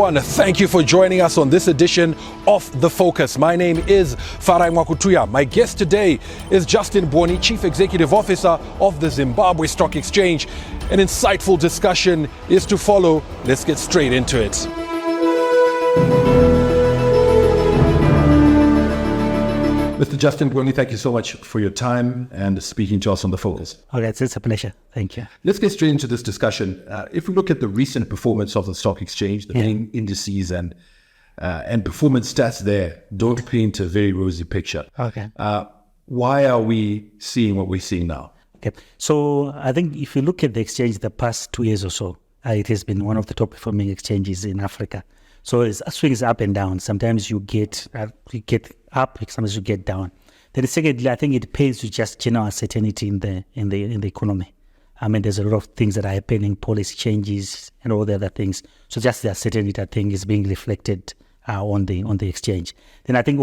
everyone. Thank you for joining us on this edition of The Focus. My name is Farai Mwakutuya. My guest today is Justin Bgoni, Chief Executive Officer of the Zimbabwe Stock Exchange. An insightful discussion is to follow. Let's get straight into it. Mr. Justin Bgoni, thank you so much for your time and speaking to us on The Focus. Okay, it's a pleasure. Thank you. Let's get straight into this discussion. If we look at the recent performance of the stock exchange, the main indices and performance stats there don't paint a very rosy picture. Okay. Why are we seeing what we're seeing now? Okay. So I think if you look at the exchange the past 2 years or so, it has been one of the top performing exchanges in Africa. So it swings up and down. Sometimes you get up, sometimes you get down. Then secondly, I think it pays to just general uncertainty in the economy. I mean, there's a lot of things that are happening, policy changes and all the other things. So just the uncertainty, I think, is being reflected on the exchange. Then I think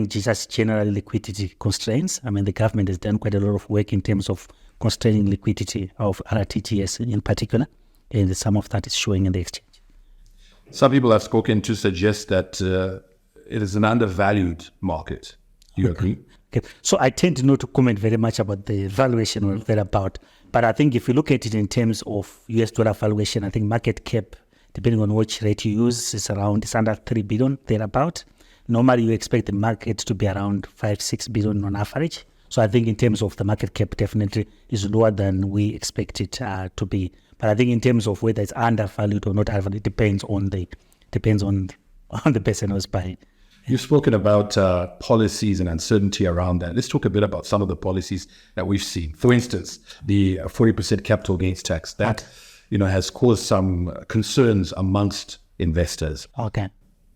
just general liquidity constraints. I mean, the government has done quite a lot of work in terms of constraining liquidity of RTGS in particular, and some of that is showing in the exchange. Some people have spoken to suggest that it is an undervalued market. Do you agree? Okay. So I tend not to comment very much about the valuation or thereabout. But I think if you look at it in terms of US dollar valuation, I think market cap, depending on which rate you use, it's under 3 billion, thereabout. Normally you expect the market to be around 5-6 billion on average. So I think in terms of the market cap, definitely is lower than we expect it to be. But I think in terms of whether it's undervalued or not, it depends on the person who's buying. You've spoken about policies and uncertainty around that. Let's talk a bit about some of the policies that we've seen. For instance, the 40% capital gains tax that has caused some concerns amongst investors. Okay.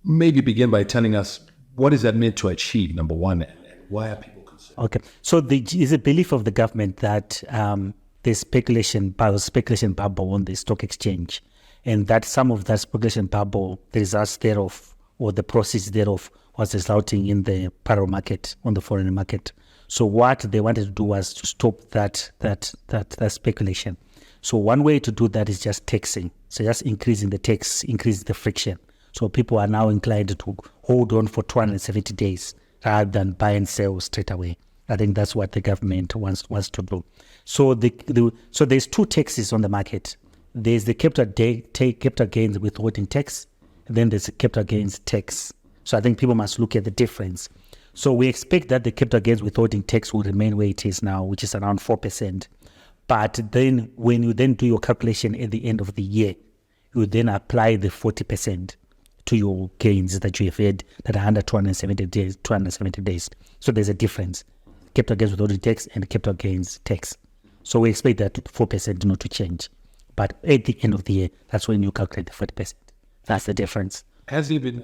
Maybe begin by telling us what is that meant to achieve, number one, and why are people concerned? Okay. So there's a belief of the government that there's speculation bubble on the stock exchange, and that some of that speculation bubble, the results thereof or the proceeds thereof was resulting in the parallel market, on the foreign market. So what they wanted to do was to stop that speculation. So one way to do that is just taxing. So just increasing the tax, increase the friction. So people are now inclined to hold on for 270 days rather than buy and sell straight away. I think that's what the government wants to do. So so there's two taxes on the market. There's the capital gains withholding tax, and then there's the capital gains tax. So I think people must look at the difference. So we expect that the capital gains withholding tax will remain where it is now, which is around 4%. But then when you then do your calculation at the end of the year, you then apply the 40% to your gains that you have had that are under 270 days. So there's a difference. Capital gains withholding tax and capital gains tax. So we expect that 4% not to change. But at the end of the year, that's when you calculate the 40%. That's the difference. Has there been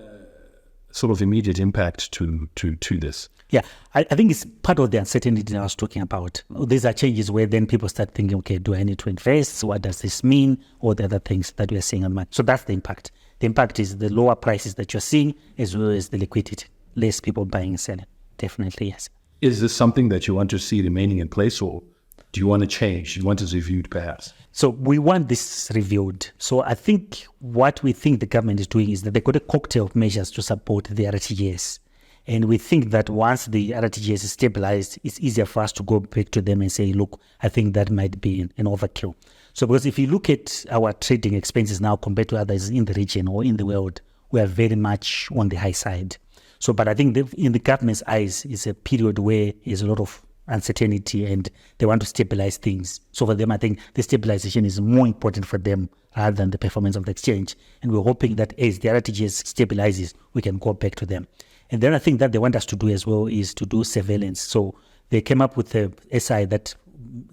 sort of immediate impact to this? Yeah, I think it's part of the uncertainty that I was talking about. These are changes where then people start thinking, okay, do I need to invest? What does this mean? Or the other things that we are seeing on the market. So that's the impact. The impact is the lower prices that you're seeing as well as the liquidity. Less people buying and selling. Definitely, yes. Is this something that you want to see remaining in place, or do you want to change? You want it reviewed perhaps? So we want this reviewed. So I think what we think the government is doing is that they've got a cocktail of measures to support the RTGS. And we think that once the RTGS is stabilized, it's easier for us to go back to them and say, look, I think that might be an overkill. So because if you look at our trading expenses now compared to others in the region or in the world, we are very much on the high side. So, but I think in the government's eyes, it's a period where there's a lot of uncertainty and they want to stabilize things. So for them, I think the stabilization is more important for them rather than the performance of the exchange. And we're hoping that as the RTGS stabilizes, we can go back to them. And then I think that they want us to do as well is to do surveillance. So they came up with a SI that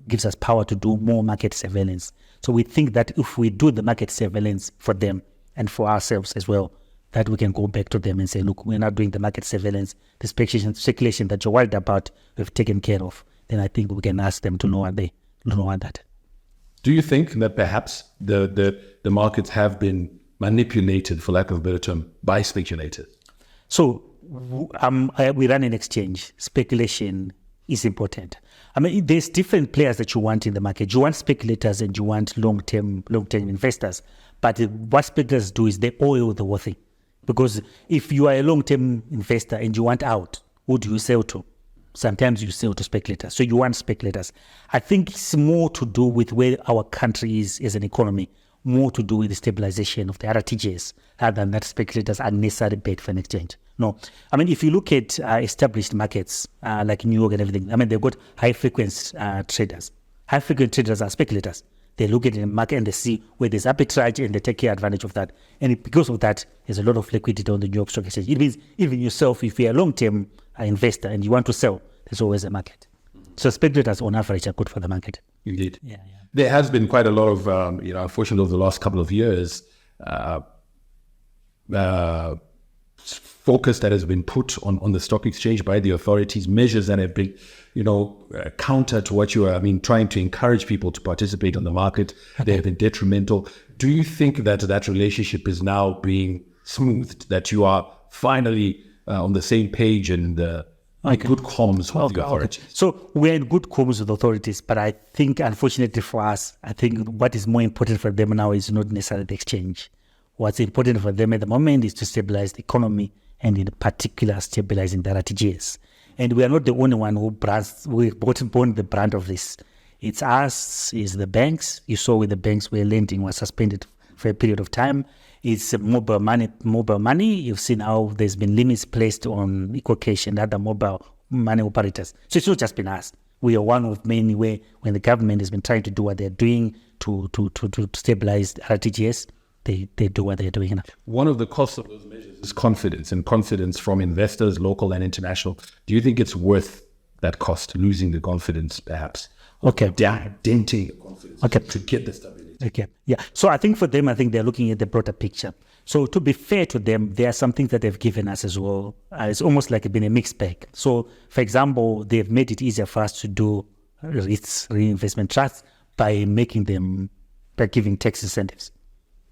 gives us power to do more market surveillance. So we think that if we do the market surveillance for them and for ourselves as well, that we can go back to them and say, look, we're not doing the market surveillance, the speculation that you're worried about, we've taken care of. Then I think we can ask them to lower that. Do you think that perhaps the markets have been manipulated, for lack of a better term, by speculators? So we run an exchange. Speculation is important. I mean, there's different players that you want in the market. You want speculators and you want long-term investors. But what speculators do is they oil the whole thing. Because if you are a long-term investor and you want out, who do you sell to? Sometimes you sell to speculators. So you want speculators. I think it's more to do with where our country is as an economy, more to do with the stabilization of the RTGS, rather than that speculators are necessarily paid for an exchange. No. I mean, if you look at established markets like New York and everything, I mean, they've got high-frequency traders. High-frequency traders are speculators. They look at the market and they see where there's arbitrage and they take advantage of that. And because of that, there's a lot of liquidity on the New York Stock Exchange. It means even yourself, if you're a long-term investor and you want to sell, there's always a market. So speculators on average are good for the market. Indeed. Yeah. There has been quite a lot of, unfortunately, over the last couple of years, focus that has been put on the stock exchange by the authorities, measures that have been, counter to what you are, trying to encourage people to participate on the market. They have been detrimental. Do you think that that relationship is now being smoothed, that you are finally on the same page and good comms with the authorities? So we're in good comms with authorities, but I think, unfortunately for us, I think what is more important for them now is not necessarily the exchange. What's important for them at the moment is to stabilize the economy, and in particular, stabilizing the RTGS. And we are not the only one who born the brand of this. It's us, it's the banks. You saw with the banks where lending was suspended for a period of time. It's mobile money. You've seen how there's been limits placed on EcoCash and other mobile money operators. So it's not just been us. We are one of many where when the government has been trying to do what they're doing to stabilize RTGS, they do what they're doing now. One of the costs of those measures is confidence, and confidence from investors, local and international. Do you think it's worth that cost, losing the confidence perhaps? Okay. Denting the confidence to get the stability. Okay. Yeah. So I think for them, they're looking at the broader picture. So to be fair to them, there are some things that they've given us as well. It's almost like it's been a mixed bag. So for example, they've made it easier for us to do REITs, reinvestment trusts, by giving tax incentives.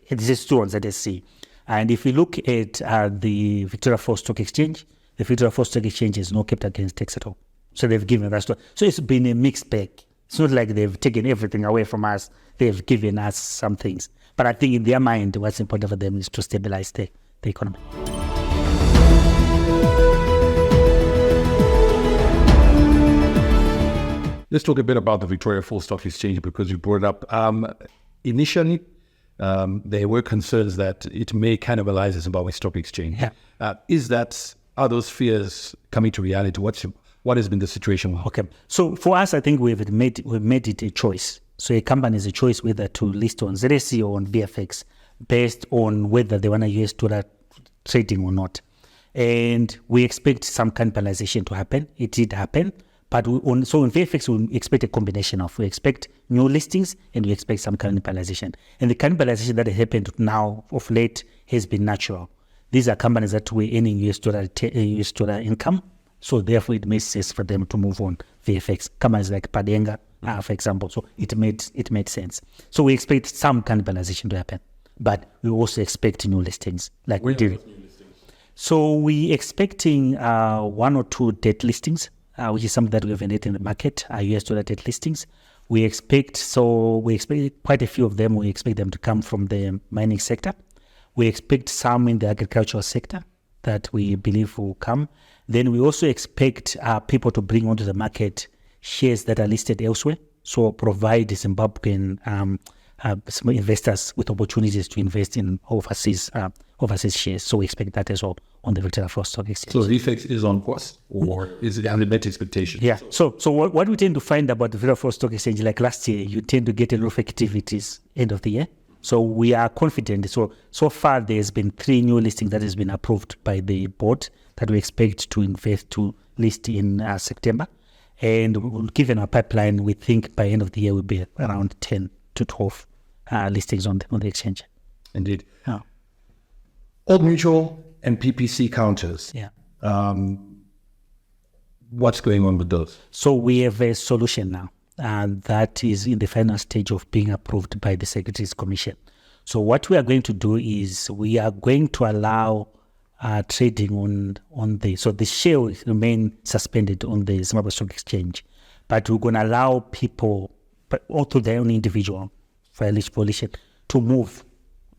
This is true on ZSE. And if we look at the Victoria Falls Stock Exchange, the Victoria Falls Stock Exchange is not kept against tax at all. So they've given us. So it's been a mixed bag. It's not like they've taken everything away from us. They've given us some things. But I think in their mind, what's important for them is to stabilize the economy. Let's talk a bit about the Victoria Falls Stock Exchange, because you brought it up. Initially, there were concerns that it may cannibalize the Zimbabwe Stock Exchange. Yeah. Are those fears coming to reality? What has been the situation? Okay. So for us, I think we've made it a choice. So a company is a choice whether to list on ZSE or on BFX based on whether they want a US dollar trading or not. And we expect some cannibalization to happen. It did happen. But so in VFX, we expect a combination we expect new listings and we expect some cannibalization. And the cannibalization that has happened now of late has been natural. These are companies that were earning US dollar income. So therefore, it makes sense for them to move on VFX. Companies like Padenga, for example. So it made sense. So we expect some cannibalization to happen. But we also expect new listings. Like we did. So we expecting one or two debt listings, which is something that we have in the market, US dollar debt listings. We expect quite a few of them. We expect them to come from the mining sector. We expect some in the agricultural sector that we believe will come. Then we also expect people to bring onto the market shares that are listed elsewhere. So provide Zimbabwean investors with opportunities to invest in overseas shares. So we expect that as well on the Victoria Falls Stock Exchange. So the effect is on course, or is it under net expectation? Yeah. So what we tend to find about the Victoria Falls Stock Exchange, like last year, you tend to get a lot of activities end of the year. So we are confident. So far, there's been 3 new listings that has been approved by the board that we expect to list in September. And given our pipeline, we think by end of the year will be around 10 to 12 listings on the exchange. Indeed. Yeah. Old Mutual and PPC counters. Yeah. What's going on with those? So we have a solution now. That is in the final stage of being approved by the Securities Commission. So what we are going to do is we are going to allow trading on the share will remain suspended on the Zimbabwe Stock Exchange, but we're going to allow people, but also their own individual for eligibility, to move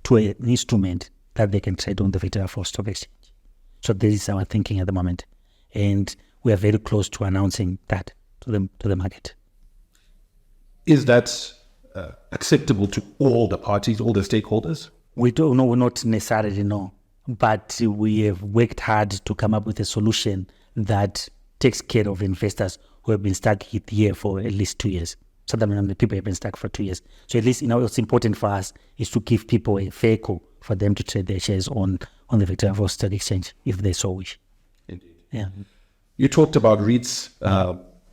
to an instrument that they can trade on the Victoria Falls Stock Exchange. So this is our thinking at the moment. And we are very close to announcing that to the market. Is that acceptable to all the parties, all the stakeholders? We don't know, not necessarily no, but we have worked hard to come up with a solution that takes care of investors who have been stuck here for at least 2 years. So that many people have been stuck for 2 years. So at least, what's important for us is to give people a vehicle for them to trade their shares on the Victoria Falls Stock Exchange if they so wish. Indeed. Yeah. You talked about REITs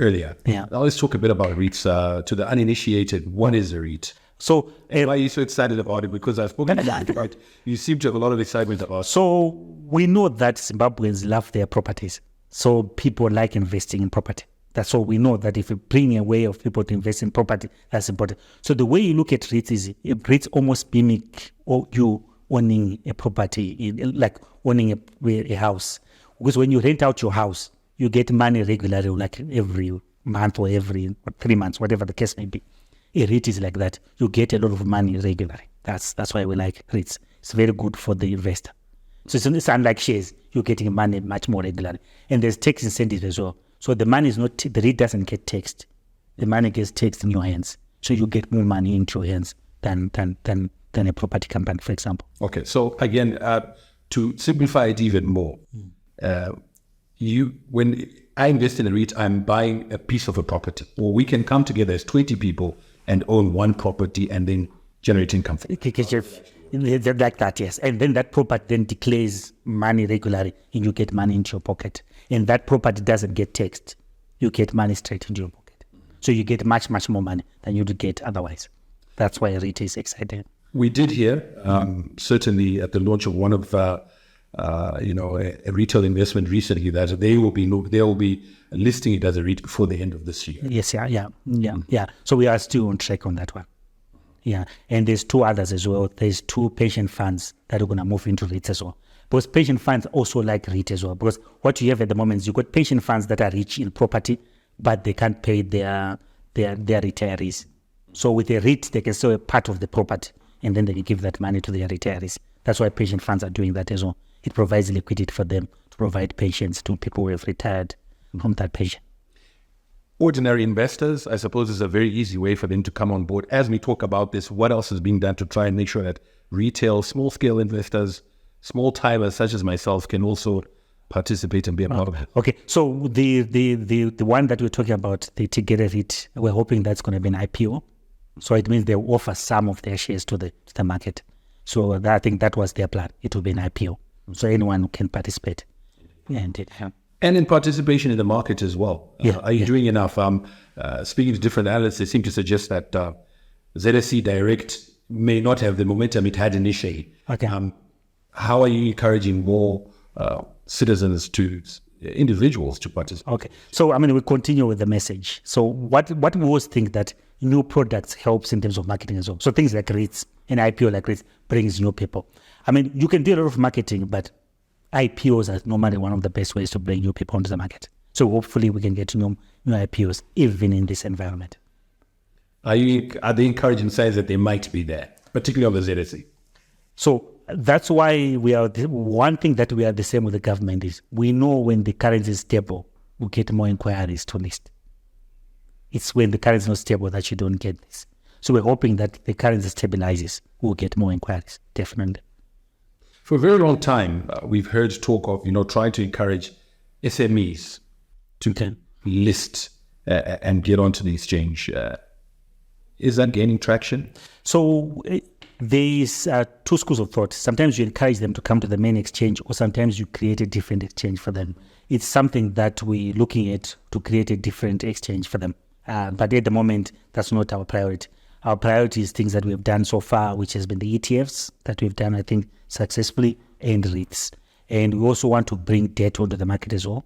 earlier. Yeah. Now let's talk a bit about REITs. To the uninitiated, what is a REIT? So why are you so excited about it? Because I've spoken about it. You seem to have a lot of excitement about it. So we know that Zimbabweans love their properties. So people like investing in property. That's all we know, that if you bring a way of people to invest in property, that's important. So the way you look at REITs is REITs almost mimic you owning a property, like owning a house. Because when you rent out your house, you get money regularly, like every month or every 3 months, whatever the case may be. A REIT is like that. You get a lot of money regularly. That's why we like REITs. It's very good for the investor. So it's unlike shares. You're getting money much more regularly. And there's tax incentives as well. So the money is not, the REIT doesn't get taxed. The money gets taxed in your hands. So you get more money into your hands than a property company, for example. Okay. So again, to simplify it even more, when I invest in a REIT, I'm buying a piece of a property, or we can come together as 20 people and own one property and then generate income. Like that, yes. And then that property then declares money regularly and you get money into your pocket. And that property doesn't get taxed. You get money straight into your pocket. So you get much, much more money than you'd get otherwise. That's why REIT is exciting. We did hear, certainly at the launch of one of a retail investment recently, that they will be listing it as a REIT before the end of this year. Yes, yeah. So we are still on track on that one. Yeah, and there's 2 others as well. There's 2 pension funds that are going to move into REITs as well. Because pension funds also like REIT as well. Because what you have at the moment is you've got pension funds that are rich in property, but they can't pay their retirees. So with a REIT, they can sell a part of the property, and then they can give that money to their retirees. That's why pension funds are doing that as well. It provides liquidity for them to provide pensions to people who have retired from that pension. Ordinary investors, I suppose, is a very easy way for them to come on board. As we talk about this, what else is being done to try and make sure that retail, small-scale investors, small-timers such as myself can also participate and be a part of it? Okay, so the one that we're talking about, the Together REIT, we're hoping that's going to be an IPO. So it means they'll offer some of their shares to the market. So I think that was their plan. It will be an IPO. So anyone can participate. Yeah, indeed. Yeah. And in participation in the market as well. Are you doing enough? Speaking to different analysts, they seem to suggest that ZSE Direct may not have the momentum it had initially. Okay. How are you encouraging more individuals to participate? Okay. So, we continue with the message. So what we always think that new products helps in terms of marketing as well. So things like REITs, an IPO like REITs brings new people. You can do a lot of marketing, but IPOs are normally one of the best ways to bring new people onto the market. So hopefully we can get new IPOs even in this environment. Are they encouraging signs that they might be there, particularly on the ZSE? So that's why one thing that we are the same with the government is we know when the currency is stable, we get more inquiries to list. It's when the currency is not stable that you don't get this. So we're hoping that the currency stabilizes, we'll get more inquiries, definitely. For a very long time, we've heard talk of, trying to encourage SMEs to list and get onto the exchange. Is that gaining traction? So there's 2 schools of thought. Sometimes you encourage them to come to the main exchange, or sometimes you create a different exchange for them. It's something that we're looking at to create a different exchange for them. But at the moment, that's not our priority. Our priority is things that we've done so far, which has been the ETFs that we've done, I think, successfully, and REITs. And we also want to bring debt onto the market as well.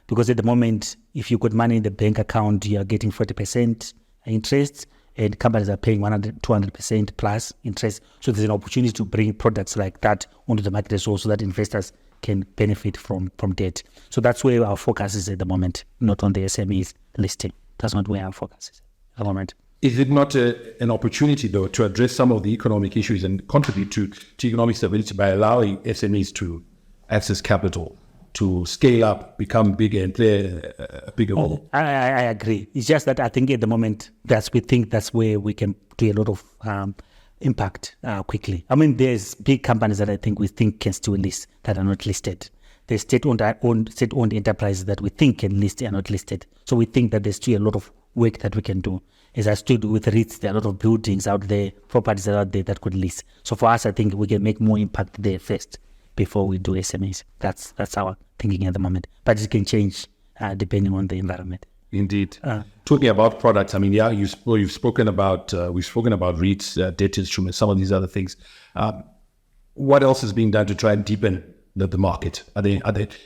Because at the moment, if you got money in the bank account, you are getting 40% interest, and companies are paying 100, 200% plus interest. So there's an opportunity to bring products like that onto the market as well, so that investors can benefit from debt. So that's where our focus is at the moment, not on the SMEs listing. That's not where our focus is at the moment. Is it not an opportunity, though, to address some of the economic issues and contribute to economic stability by allowing SMEs to access capital, to scale up, become bigger, and play a bigger role? I agree. It's just that I think at the moment we think that's where we can do a lot of impact quickly. I mean, there's big companies that I think we think can still list that are not listed. There's state-owned enterprises that we think can list are not listed. So we think that there's still a lot of work that we can do. As I stood with REITs, there are a lot of buildings out there, properties that are out there that could list. So for us, I think we can make more impact there first before we do SMEs. That's our thinking at the moment. But it can change depending on the environment. Indeed. Talking about products, I mean, yeah, we've spoken about REITs, debt instruments, some of these other things. What else is being done to try and deepen the market?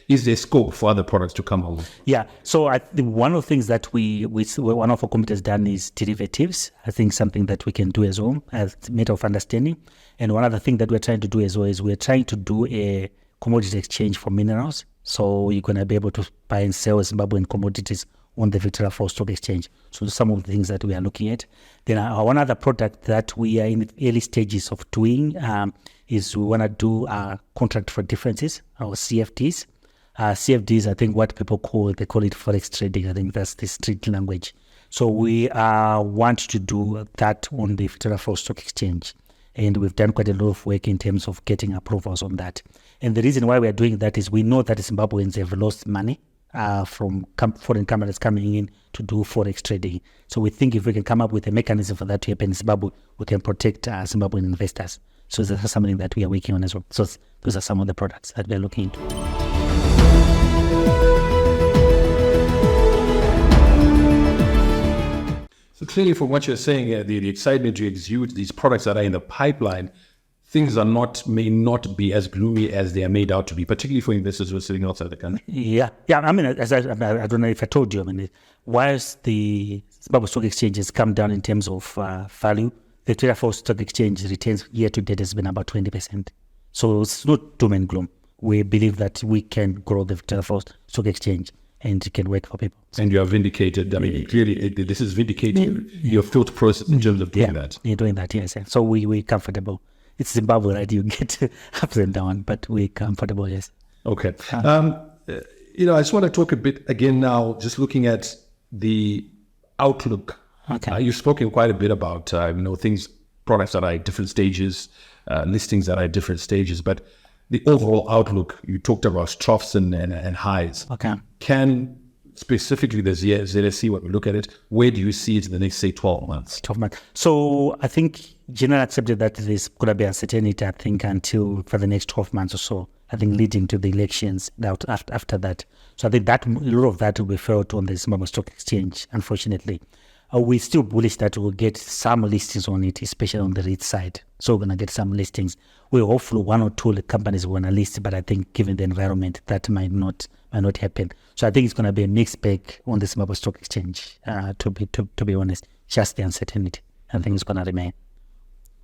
Is there scope for other products to come along? Yeah. So I think one of the things that one of our committee has done is derivatives. I think something that we can do as well as a matter of understanding. And one other thing that we're trying to do as well is we're trying to do a commodity exchange for minerals. So you're going to be able to buy and sell Zimbabwean commodities on the Victoria Falls Stock Exchange. So some of the things that we are looking at. Then one other product that we are in the early stages of doing is we want to do contract for differences, or CFDs. CFDs, I think what people call it forex trading. I think that's the street language. So we want to do that on the Victoria Falls Stock Exchange. And we've done quite a lot of work in terms of getting approvals on that. And the reason why we are doing that is we know that Zimbabweans have lost money from foreign companies coming in to do forex trading. So we think if we can come up with a mechanism for that to happen in Zimbabwe, we can protect Zimbabwean investors. So that's something that we are working on as well. So those are some of the products that we are looking into. So clearly, from what you're saying, the excitement to exude these products that are in the pipeline, things may not be as gloomy as they are made out to be, particularly for investors who are sitting outside the country. Yeah. I mean, I don't know if I told you. I mean, whilst the Zimbabwe Stock Exchange has come down in terms of value, the Victoria Falls Stock Exchange returns year to date has been about 20%. So it's not doom and gloom. We believe that we can grow the Victoria Falls Stock Exchange and it can work for people. And you are vindicated. I mean, clearly, this is vindicating your thought process in terms of doing that. You're doing that, yes. So we're comfortable. It's Zimbabwe, right? You get ups and downs, but we're comfortable, yes. Okay. I just want to talk a bit again now, just looking at the outlook. Okay. You've spoken quite a bit about, products that are at different stages, listings that are at different stages, but the overall outlook, you talked about troughs and highs. Okay. Can specifically the ZSE, when we look at it, where do you see it in the next, say, 12 months? 12 months. So I think generally accepted that there's going to be uncertainty, I think, until for the next 12 months or so, I think leading to the elections after that. So I think that a lot of that will be felt on the Zimbabwe Stock Exchange, unfortunately. We're still bullish that we'll get some listings on it, especially on the REIT side. So we're going to get some listings. We're hopeful one or two companies will want to list, but I think given the environment, that might not happen. So I think it's going to be a mixed bag on the Zimbabwe Stock Exchange, to be honest. Just the uncertainty. I think it's going to remain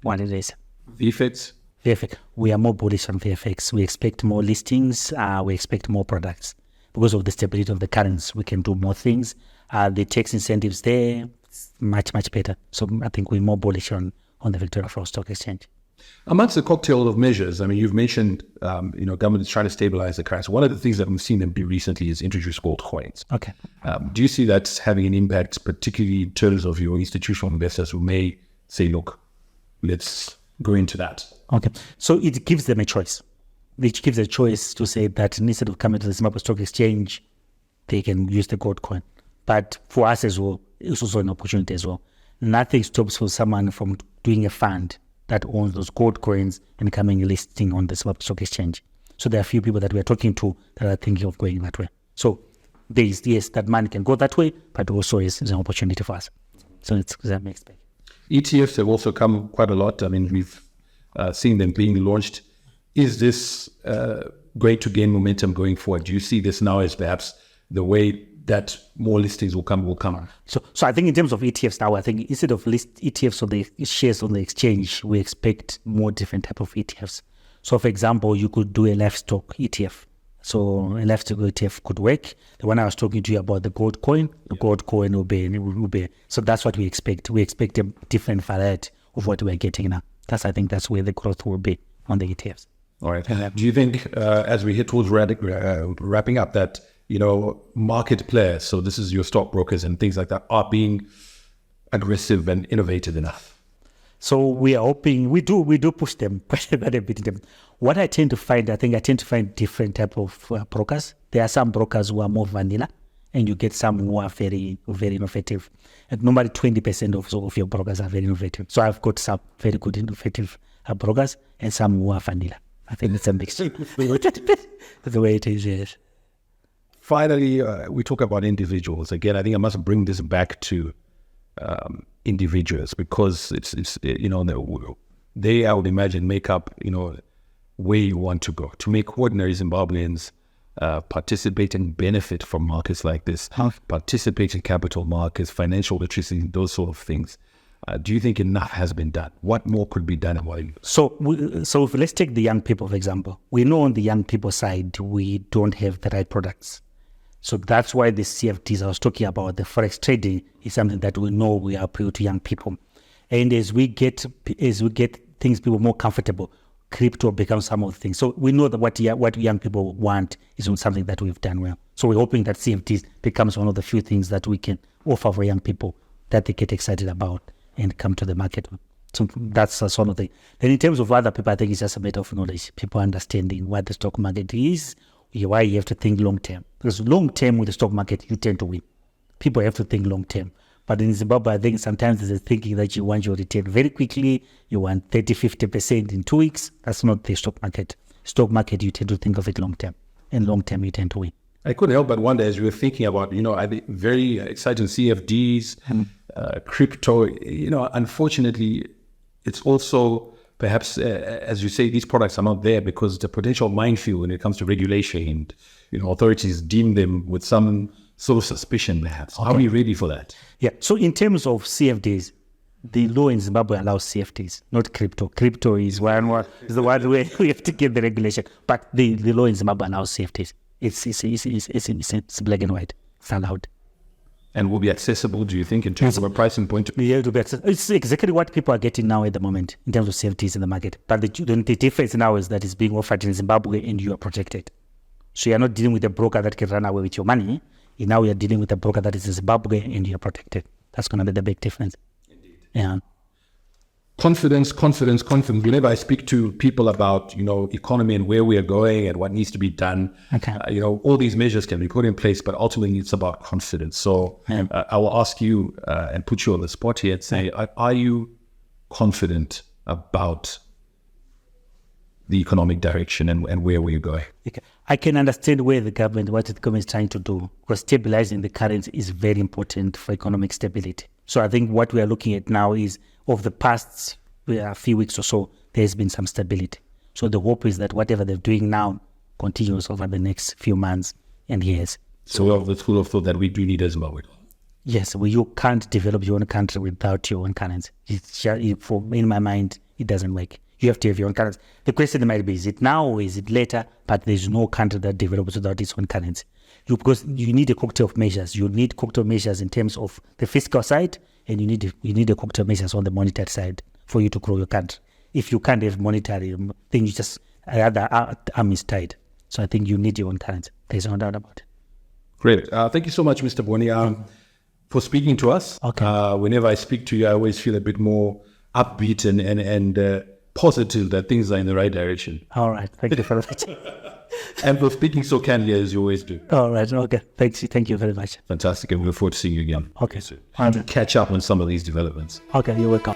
what it is. VFX? VFX. We are more bullish on VFX. We expect more listings. We expect more products. Because of the stability of the currency, we can do more things. The tax incentives there, much, much better. So I think we're more bullish on the Victoria Falls Stock Exchange. Amongst the cocktail of measures, I mean, you've mentioned, government is trying to stabilize the currency. One of the things that we've seen them do recently is introduce gold coins. Okay. Do you see that having an impact, particularly in terms of your institutional investors who may say, look, let's go into that? Okay. So it gives them a choice. It gives a choice to say that instead of coming to the Zimbabwe Stock Exchange, they can use the gold coin. But for us as well, it's also an opportunity as well. Nothing stops for someone from doing a fund that owns those gold coins and coming listing on the Zimbabwe Stock Exchange. So there are a few people that we are talking to that are thinking of going that way. So there is, yes, that money can go that way, but also is an opportunity for us. So it's that mixed bag. ETFs have also come quite a lot. I mean, we've seen them being launched. Is this going to gain momentum going forward? Do you see this now as perhaps the way that more listings will come? So I think in terms of ETFs now, I think instead of list ETFs on the shares on the exchange, we expect more different type of ETFs. So for example, you could do a livestock ETF. So a lifestyle ETF could work. The one I was talking to you about, the gold coin, will be. So that's what we expect. We expect a different variety of what we're getting now. I think that's where the growth will be on the ETFs. All right. Do you think, as we hit towards wrapping up, that market players, so this is your stockbrokers and things like that, are being aggressive and innovative enough? So we are hoping, we do push them quite a bit. What I tend to find different type of brokers. There are some brokers who are more vanilla, and you get some who are very, very innovative. And normally 20% of your brokers are very innovative. So I've got some very good innovative brokers and some who are vanilla. I think it's a mixture. The way it is, yes. Finally, we talk about individuals. Again, I think I must bring this back to individuals, because it's they, I would imagine, make up where you want to go to make ordinary Zimbabweans participate and benefit from markets like this, participate in capital markets, financial literacy, those sort of things. Do you think enough has been done? What more could be done? So let's take the young people, for example. We know on the young people side, we don't have the right products. So that's why the CFDs I was talking about, the forex trading, is something that we know we appeal to young people. And as we get things people more comfortable, crypto becomes some of the things. So we know that what young people want is something that we've done well. So we're hoping that CFDs becomes one of the few things that we can offer for young people that they get excited about and come to the market. So that's one of the. Then in terms of other people, I think it's just a matter of knowledge, people understanding what the stock market is, why you have to think long term. Because long term with the stock market, you tend to win. People have to think long term. But in Zimbabwe, I think sometimes there's a thinking that you want your return very quickly, you want 30-50% in 2 weeks. That's not the stock market. Stock market, you tend to think of it long term. And long term, you tend to win. I couldn't help but wonder, as you were thinking about, very exciting CFDs, crypto, unfortunately, it's also perhaps, as you say, these products are not there because the potential minefield when it comes to regulation, and, authorities deem them with some sort of suspicion, perhaps. Okay. Are we ready for that? Yeah. So in terms of CFDs, the law in Zimbabwe allows CFDs, not crypto. Crypto is the one way we have to get the regulation. But the law in Zimbabwe allows CFDs. It's black and white. It's allowed. And will be accessible, do you think, in terms of a pricing point of view? Yeah, it will be accessible. It's exactly what people are getting now at the moment in terms of CFDs in the market. But the difference now is that it's being offered in Zimbabwe and you are protected. So you're not dealing with a broker that can run away with your money. Now you're dealing with a broker that is in Zimbabwe and you're protected. That's going to be the big difference. Indeed. Yeah. Confidence. Whenever I speak to people about, economy and where we are going and what needs to be done, okay. All these measures can be put in place, but ultimately it's about confidence. So I will ask you and put you on the spot here and say, are you confident about the economic direction and where we're going? Okay. I can understand what the government is trying to do, because stabilizing the currency is very important for economic stability. So I think what we are looking at now is, of the past few weeks or so, there's been some stability. So the hope is that whatever they're doing now continues over the next few months and years. So we have the school of thought that we do need a Zimbabwe. Yes, you can't develop your own country without your own currency. In my mind, it doesn't work. You have to have your own currency. The question might be, is it now or is it later? But there's no country that develops without its own currency. Because you need a cocktail of measures. You need cocktail measures in terms of the fiscal side, and you need a cocktail measures on the monetary side for you to grow your country. If you can't have monetary, then you just other arm is tied. So I think you need your own currency. There's no doubt about it. Great. Thank you so much, Mr. Bgoni, for speaking to us. Okay. Whenever I speak to you, I always feel a bit more upbeat and positive that things are in the right direction. All right. Thank you very much. And for speaking so candidly as you always do. All right. Okay. Thank you very much. Fantastic. And we look forward to seeing you again. Okay. To catch up on some of these developments. Okay. You're welcome.